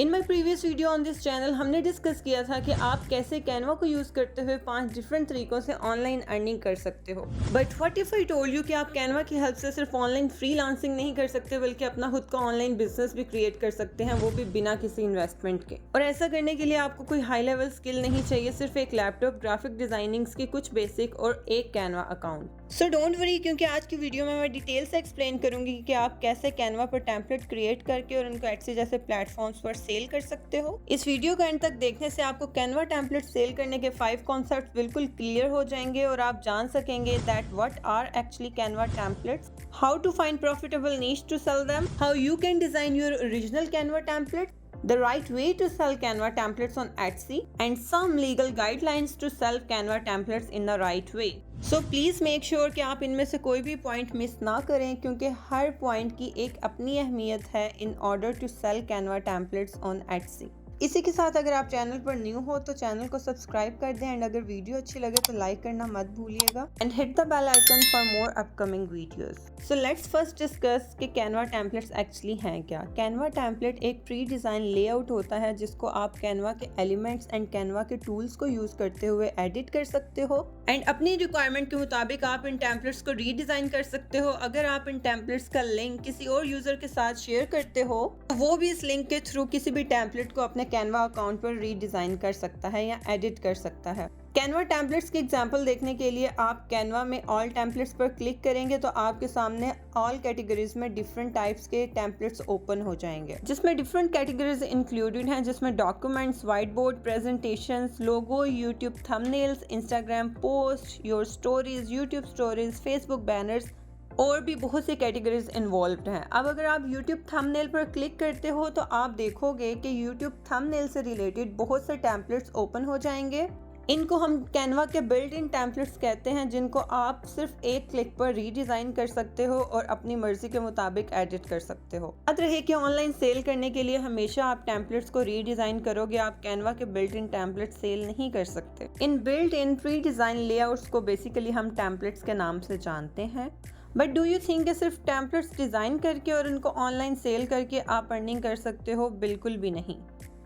In my previous video on this channel हमने discuss किया था कि आप कैसे कैनवा को यूज़ करते हुए 5 डिफरेंट तरीकों से ऑनलाइन अर्निंग कर सकते हो। But what if I told you कि आप कैनवा की हेल्प से सिर्फ ऑनलाइन फ्रीलांसिंग नहीं कर सकते बल्कि अपना खुद का ऑनलाइन बिजनेस भी क्रिएट कर सकते हैं, वो भी बिना किसी इन्वेस्टमेंट के। और ऐसा करने के लिए आपको कोई हाई लेवल स्किल नहीं चाहिए, सिर्फ एक लैपटॉप, ग्राफिक डिजाइनिंग्स की कुछ बेसिक और एक Canva account. So don't worry, क्योंकि आज की वीडियो में मैं डिटेल से एक्सप्लेन करूंगी कि आप कैसे कैनवा पर टेम्पलेट क्रिएट करके और उनको एटसी जैसे प्लेटफॉर्म्स पर सेल कर सकते हो। इस वीडियो का एंड तक देखने से आपको कैनवा टेम्पलेट सेल करने के 5 कॉन्सेप्ट्स बिल्कुल क्लियर हो जाएंगे और आप जान सकेंगे that what are actually Canva templates, how to find profitable niche to sell them, how you can design your original Canva template, the right way to sell Canva templates on Etsy, and some legal guidelines to sell Canva templates in the right way. So please make sure कि आप इनमें से कोई भी point miss ना करें, क्योंकि हर point की एक अपनी अहमियत है in order to sell Canva templates on Etsy. इसी के साथ अगर आप चैनल पर न्यू हो तो चैनल को सब्सक्राइब कर दें, एंड अगर वीडियो अच्छी लगे तो लाइक करना मत भूलिएगा, and hit the bell icon for more upcoming videos. So let's first discuss कि कैनवा टेम्पलेट्स एक्चुअली हैं क्या। कैनवा टेम्पलेट एक प्री डिज़ाइन लेआउट होता है जिसको आप कैनवा के एलिमेंट्स एंड कैनवा के टूल्स को यूज़ करते हुए एडिट कर सकते हो, एंड अपनी रिक्वायरमेंट के मुताबिक आप इन टेम्पलेट्स को रीडिज़ाइन कर सकते हो। अगर आप इन टेम्पलेट्स का लिंक किसी और यूज़र के साथ शेयर करते हो तो वो भी इस लिंक के थ्रू किसी भी टेम्पलेट को अपने कैनवा अकाउंट पर रीडिज़ाइन कर सकता है या एडिट कर सकता है। कैनवा टेम्पलेट्स की एग्जांपल देखने के लिए आप कैनवा में ऑल टेम्पलेट्स पर क्लिक करेंगे तो आपके सामने ऑल कैटेगरीज में डिफरेंट टाइप्स के टेम्पलेट्स ओपन हो जाएंगे, जिसमें डिफरेंट कैटेगरीज इंक्लूडेड हैं, जिसमें documents, white board presentations, logo, YouTube thumbnails, Instagram post, your stories, YouTube stories, Facebook banners और भी बहुत सी कैटेगरीज इन्वॉल्व्ड हैं। अब अगर आप YouTube थंबनेल पर क्लिक करते हो तो आप देखोगे कि YouTube थंबनेल से रिलेटेड बहुत से टेम्पलेट्स ओपन हो जाएंगे। इनको हम कैनवा के बिल्ट इन टेम्पलेट्स कहते हैं, जिनको आप सिर्फ एक क्लिक पर रीडिज़ाइन कर सकते हो और अपनी मर्जी के मुताबिक एडिट कर सकते हो। याद रहे कि ऑनलाइन सेल करने के लिए हमेशा आप टेम्पलेट्स को रीडिज़ाइन करोगे, आप कैनवा के बिल्ट इन टेम्पलेट सेल नहीं कर सकते। In built in pre design layouts को बेसिकली हम टेम्पलेट्स के नाम से जानते हैं। बट डू यू थिंक कि सिर्फ टेम्पलेट्स डिज़ाइन करके और उनको ऑनलाइन सेल करके आप अर्निंग कर सकते हो? बिल्कुल भी नहीं।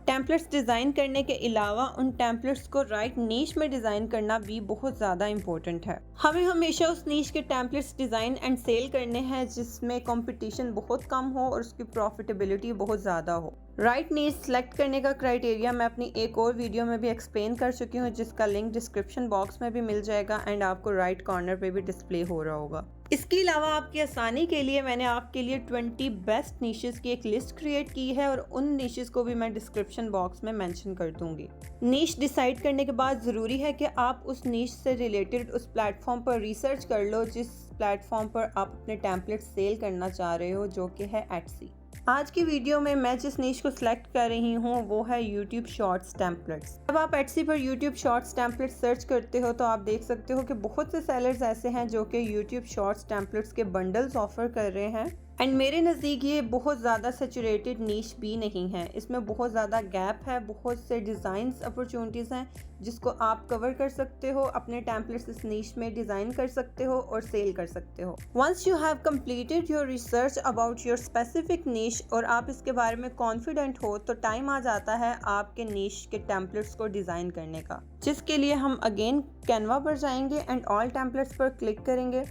टेम्पलेट्स डिज़ाइन करने के अलावा उन टेम्पलेट्स को राइट नीश में डिज़ाइन करना भी बहुत ज़्यादा इंपॉर्टेंट है। हमें हमेशा उस नीश के टेम्पलेट्स डिज़ाइन एंड सेल करने हैं जिसमें कंपटीशन बहुत कम हो और उसकी प्रॉफिटेबिलिटी बहुत ज़्यादा हो। राइट नीश सेलेक्ट करने का क्राइटेरिया मैं अपनी एक और वीडियो में भी एक्सप्लेन कर चुकी हूँ, जिसका लिंक डिस्क्रिप्शन बॉक्स में भी मिल जाएगा एंड आपको राइट कॉर्नर पे भी डिस्प्ले हो रहा होगा। इसके अलावा आपकी आसानी के लिए मैंने आपके लिए 20 बेस्ट नीशेस की एक लिस्ट क्रिएट की है और उन नीशेस को भी मैं डिस्क्रिप्शन बॉक्स में मेंशन कर दूंगी। नीश डिसाइड करने के बाद ज़रूरी है कि आप उस नीश से रिलेटेड उस प्लेटफॉर्म पर रिसर्च कर लो जिस प्लेटफॉर्म पर आप अपने टेम्पलेट सेल करना चाह रहे हो, जो कि है एटसी। आज की वीडियो में मैं जिस नीश को सिलेक्ट कर रही हूँ वो है यूट्यूब शॉर्ट्स टेम्पलेट्स। जब आप एटसी पर यूट्यूब शॉर्ट्स टेम्पलेट्स सर्च करते हो तो आप देख सकते हो कि बहुत से सेलर्स ऐसे हैं जो कि यूट्यूब शॉर्ट्स टेम्पलेट्स के बंडल्स ऑफर कर रहे हैं, एंड मेरे नज़दीक ये बहुत ज़्यादा सैचुरेटेड नीश भी नहीं है। इसमें बहुत ज़्यादा गैप है, बहुत से डिज़ाइंस अपॉर्चुनिटीज़ हैं जिसको आप कवर कर सकते हो, अपने टेम्पलेट्स इस नीश में डिज़ाइन कर सकते हो और सेल कर सकते हो। Once you have completed your research about your specific niche और आप इसके बारे में कॉन्फिडेंट हो तो टाइम आ जाता है आपके नीश के टेम्पलेट्स को डिज़ाइन करने का, जिसके लिए हम अगेन कैनवा पर जाएंगे एंड ऑल टेम्पलेट्स पर क्लिक करेंगे।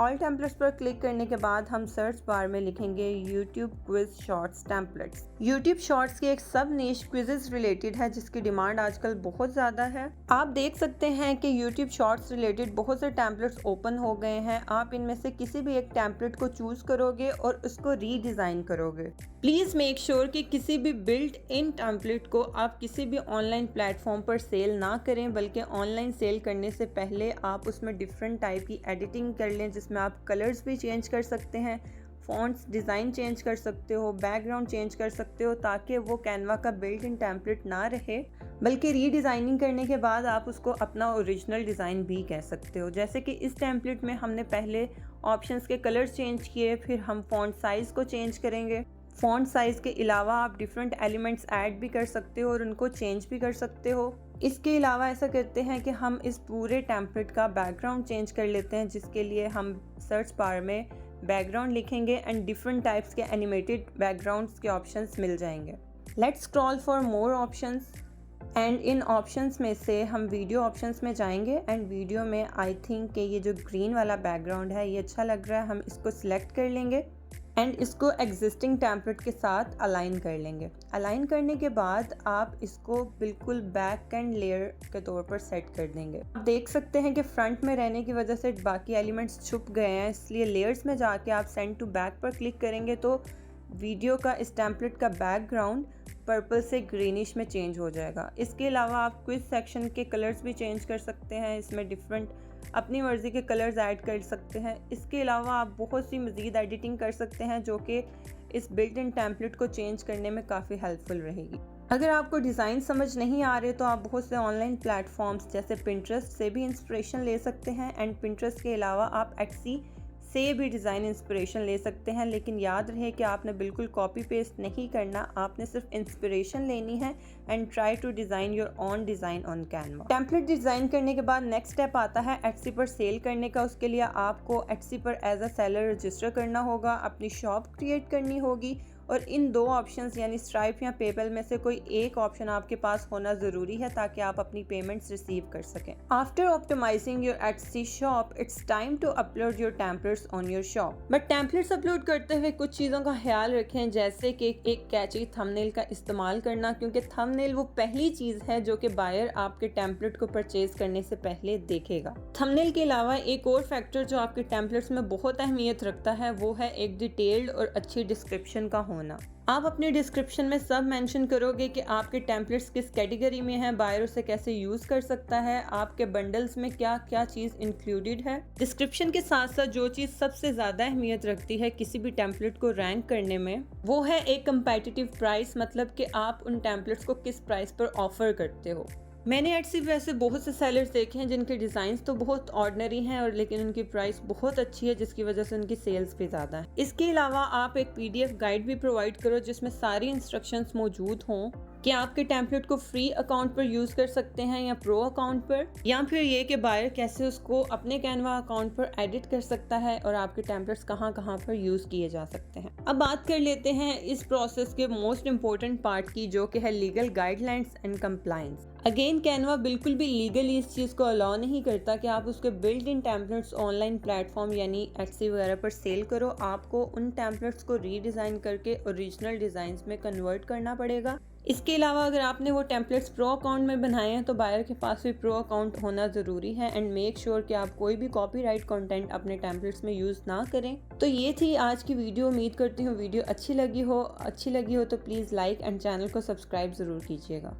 ऑल टेम्पलेट्स पर क्लिक करने के बाद हम सर्च बार में लिखेंगे YouTube quiz shorts templates. YouTube shorts की एक सब नीश क्विजेस रिलेटेड है जिसकी डिमांड आजकल बहुत ज़्यादा है। आप देख सकते हैं कि यूट्यूब शॉर्ट्स रिलेटेड बहुत से टेम्पलेट्स ओपन हो गए हैं। आप इनमें से किसी भी एक टेम्पलेट को चूज करोगे और उसको रीडिज़ाइन करोगे। प्लीज़ मेक श्योर कि किसी भी बिल्ट इन टेम्पलेट को आप किसी भी ऑनलाइन प्लेटफॉर्म पर सेल ना करें, बल्कि ऑनलाइन सेल करने से पहले आप उसमें डिफरेंट टाइप की एडिटिंग कर लें, जिसमें आप कलर्स भी चेंज कर सकते हैं, फॉन्ट्स डिज़ाइन चेंज कर सकते हो, बैकग्राउंड चेंज कर सकते हो, ताकि वो कैनवा का बिल्ट इन टेम्पलेट ना रहे, बल्कि रीडिज़ाइनिंग करने के बाद आप उसको अपना ओरिजिनल डिज़ाइन भी कह सकते हो। जैसे कि इस टेम्पलेट में हमने पहले ऑप्शंस के कलर्स चेंज किए, फिर हम फॉन्ट साइज़ को चेंज करेंगे। फॉन्ट साइज़ के अलावा आप डिफरेंट एलिमेंट्स ऐड भी कर सकते हो और उनको चेंज भी कर सकते हो। इसके अलावा ऐसा करते हैं कि हम इस पूरे टेम्पलेट का बैकग्राउंड चेंज कर लेते हैं, जिसके लिए हम सर्च बार में बैकग्राउंड लिखेंगे एंड डिफरेंट टाइप्स के एनिमेटेड बैकग्राउंड्स के ऑप्शंस मिल जाएंगे। Let's scroll for more options and in options में से हम वीडियो ऑप्शंस में जाएंगे एंड वीडियो में आई थिंक कि ये जो ग्रीन वाला बैकग्राउंड है ये अच्छा लग रहा है, हम इसको सिलेक्ट कर लेंगे एंड इसको एग्जिस्टिंग टेम्पलेट के साथ अलाइन कर लेंगे। अलाइन करने के बाद आप इसको बिल्कुल बैक एंड लेयर के तौर पर सेट कर देंगे। आप देख सकते हैं कि फ्रंट में रहने की वजह से बाकी एलिमेंट्स छुप गए हैं, इसलिए लेयर्स में जाके आप सेंड टू बैक पर क्लिक करेंगे तो वीडियो का इस टेम्पलेट का बैकग्राउंड पर्पल से ग्रीनिश में चेंज हो जाएगा। इसके अलावा आप क्विज सेक्शन के कलर्स भी चेंज कर सकते हैं, इसमें डिफरेंट अपनी मर्ज़ी के कलर्स ऐड कर सकते हैं। इसके अलावा आप बहुत सी मज़ीद एडिटिंग कर सकते हैं जो कि इस बिल्ट इन टेम्पलेट को चेंज करने में काफ़ी हेल्पफुल रहेगी। अगर आपको डिज़ाइन समझ नहीं आ रहे तो आप बहुत से ऑनलाइन प्लेटफॉर्म्स जैसे पिंटरेस्ट से भी इंस्पिरेशन ले सकते हैं एंड पिंटरेस्ट के अलावा आप एटसी से भी डिज़ाइन इंस्पिरेशन ले सकते हैं, लेकिन याद रहे कि आपने बिल्कुल कॉपी पेस्ट नहीं करना, आपने सिर्फ इंस्पिरेशन लेनी है and try to design your own design on Canva. Template design करने के बाद नेक्स्ट स्टेप आता है एटसी पर सेल करने का। उसके लिए आपको एटसी पर एज अ सेलर रजिस्टर करना होगा, अपनी शॉप क्रिएट करनी होगी और इन दो ऑप्शंस यानी स्ट्राइप या पेपल में से कोई एक ऑप्शन आपके पास होना ज़रूरी है ताकि आप अपनी पेमेंट्स रिसीव कर सकें। After optimising your Etsy shop it's time to upload your templates on your shop. But templates upload करते हुए कुछ चीज़ों का ख्याल रखें, जैसे कि एक कैची थंबनेल का इस्तेमाल करना, क्योंकि थंबनेल वो पहली चीज़ है जो कि बायर आपके टेम्पलेट को परचेज करने से पहले देखेगा। थंबनेल के अलावा एक और फैक्टर जो आपके टेम्पलेट्स में बहुत अहमियत रखता है वो है एक डिटेल्ड और अच्छी डिस्क्रिप्शन का होना। आप अपने डिस्क्रिप्शन में सब मेंशन करोगे कि आपके टेम्पलेट्स किस कैटेगरी में हैं, बायर उसे कैसे यूज़ कर सकता है, आपके बंडल्स में क्या क्या चीज़ इंक्लूडेड है। डिस्क्रिप्शन के साथ साथ जो चीज़ सबसे ज़्यादा अहमियत रखती है किसी भी टेम्पलेट को रैंक करने में वो है एक कंपेटिटिव प्राइस, मतलब कि आप उन टेम्पलेट्स को किस प्राइस पर ऑफर करते हो। मैंने एटसी वैसे बहुत से सेलर्स देखे हैं जिनके डिज़ाइंस तो बहुत ऑर्डिनरी हैं और लेकिन उनकी प्राइस बहुत अच्छी है जिसकी वजह से उनकी सेल्स भी ज़्यादा है। इसके अलावा आप एक PDF गाइड भी प्रोवाइड करो जिसमें सारी इंस्ट्रक्शंस मौजूद हों कि आपके टेम्पलेट को फ्री अकाउंट पर यूज़ कर सकते हैं या प्रो अकाउंट पर, या फिर ये कि बायर कैसे उसको अपने कैनवा अकाउंट पर एडिट कर सकता है और आपके टेम्पलेट्स कहाँ कहाँ पर यूज़ किए जा सकते हैं। अब बात कर लेते हैं इस प्रोसेस के मोस्ट इंपॉर्टेंट पार्ट की, जो कि है legal guidelines and compliance. Again Canva बिल्कुल भी लीगली इस चीज़ को अलाउ नहीं करता कि आप उसके built in templates online platform यानी एटसी वगैरह पर सेल करो। आपको उन टेम्पलेट्स को रीडिज़ाइन करके ओरिजिनल डिज़ाइंस में कन्वर्ट करना पड़ेगा। इसके अलावा अगर आपने वो टेम्पलेट्स प्रो अकाउंट में बनाए हैं तो बायर के पास भी प्रो अकाउंट होना ज़रूरी है एंड मेक श्योर कि आप कोई भी कॉपीराइट कंटेंट अपने टेम्पलेट्स में यूज़ ना करें। तो ये थी आज की वीडियो। उम्मीद करती हूँ वीडियो अच्छी लगी हो तो प्लीज़ लाइक एंड चैनल को सब्सक्राइब ज़रूर कीजिएगा।